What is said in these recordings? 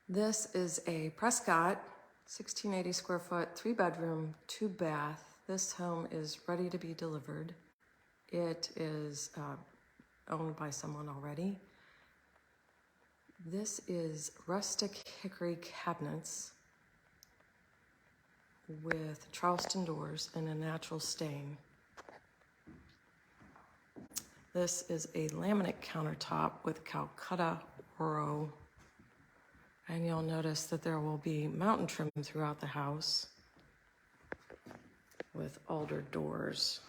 This is a Prescott, 1680 square foot, 3-bedroom, 2-bath. This home is ready to be delivered. It is owned by someone already. This is Rustic Hickory cabinets with Charleston doors and a natural stain. This is a laminate countertop with Calcutta Oro. And you'll notice that there will be mountain trim throughout the house with alder doors.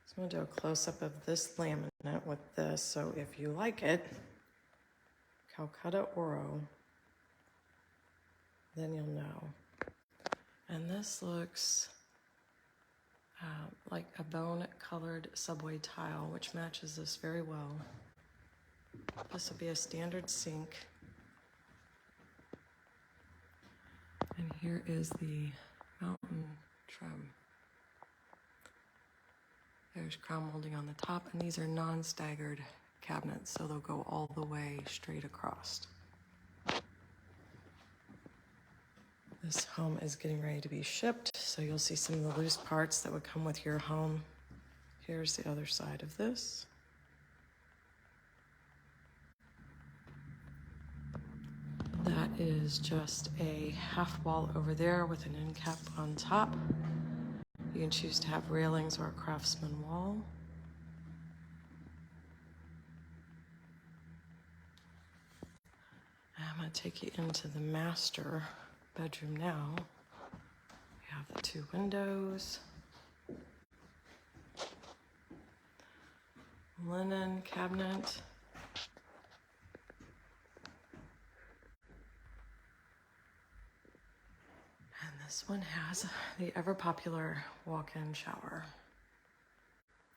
So I'm going to do a close-up of this laminate with this. So if you like it, Calcutta Oro, then you'll know. And this looks like a bone-colored subway tile, which matches this very well. This will be a standard sink. And here is the mountain trim. There's crown molding on the top, and these are non-staggered cabinets, so they'll go all the way straight across. This home is getting ready to be shipped, so you'll see some of the loose parts that would come with your home. Here's the other side of this. That is just a half wall over there with an end cap on top. You can choose to have railings or a craftsman wall. I'm going to take you into the master bedroom now. We have the 2 windows, linen cabinet, and this one has the ever-popular walk-in shower.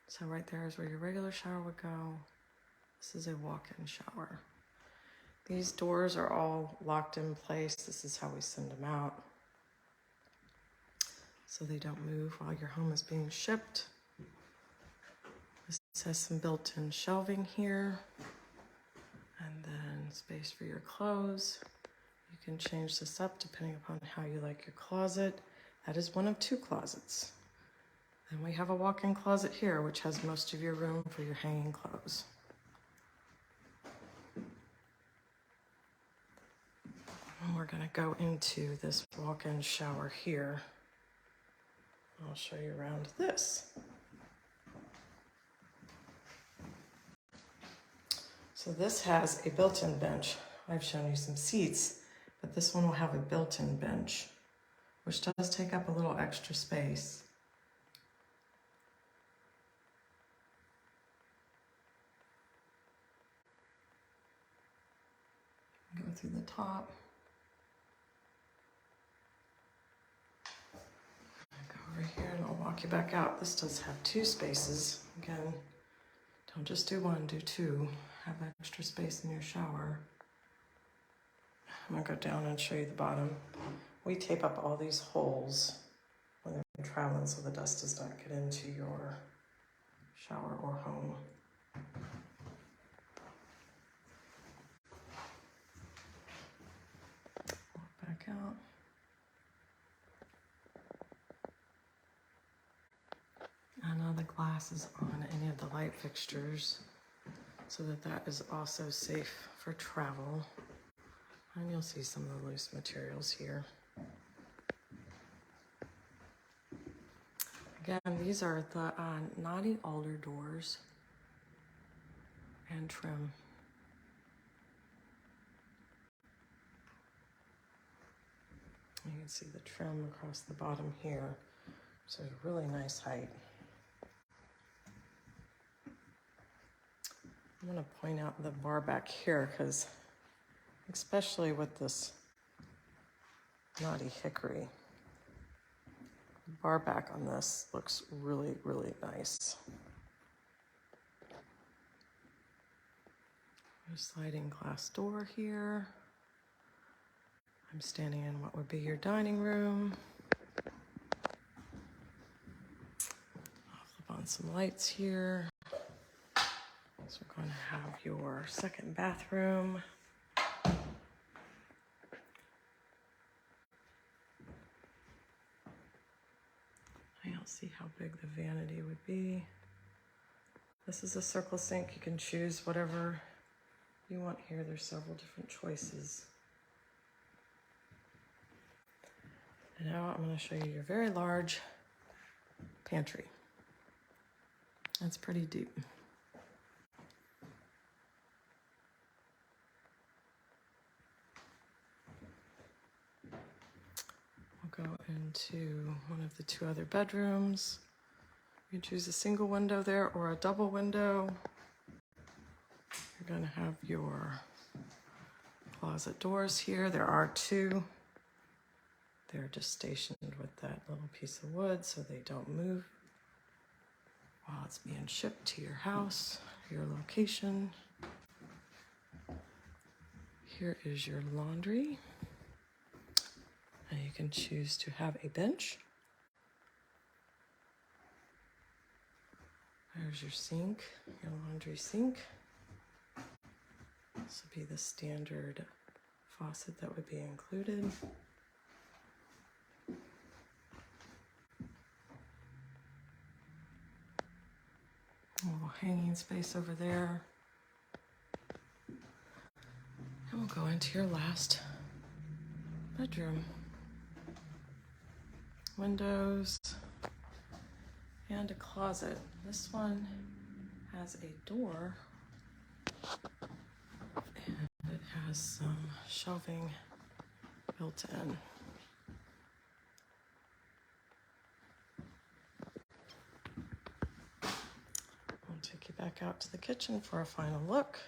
So right there is where your regular shower would go. This is a walk-in shower. These doors are all locked in place. This is how we send them out, so they don't move while your home is being shipped. This has some built-in shelving here, and then space for your clothes. You can change this up depending upon how you like your closet. That is one of 2 closets. Then we have a walk-in closet here, which has most of your room for your hanging clothes. And we're going to go into this walk-in shower here. I'll show you around this. So this has a built-in bench. I've shown you some seats, but this one will have a built-in bench, which does take up a little extra space. Go through the top. Over here, and I'll walk you back out. This does have 2 spaces. Again, don't just do 1, do 2. Have extra space in your shower. I'm gonna go down and show you the bottom. We tape up all these holes when they're traveling so the dust does not get into your shower or home. Walk back out. And now the glass is on any of the light fixtures so that is also safe for travel. And you'll see some of the loose materials here. Again, these are the Knotty Alder doors and trim. You can see the trim across the bottom here. So it's a really nice height. I'm going to point out the bar back here because, especially with this Knotty Hickory, the bar back on this looks really, really nice. There's a sliding glass door here. I'm standing in what would be your dining room. I'll flip on some lights here. So we're going to have your second bathroom. see how big the vanity would be. This is a circle sink. You can choose whatever you want here. There's several different choices. And now I'm going to show you your very large pantry. That's pretty deep. We'll go into one of the two other bedrooms. You can choose a single window there or a double window. You're going to have your closet doors here. There are two. They're just stationed with that little piece of wood so they don't move while it's being shipped to your house, your location. Here is your laundry. And you can choose to have a bench. There's your sink, your laundry sink. This would be the standard faucet that would be included. A little hanging space over there. And we'll go into your last bedroom. Windows and a closet. This one has a door and it has some shelving built in. I'll take you back out to the kitchen for a final look.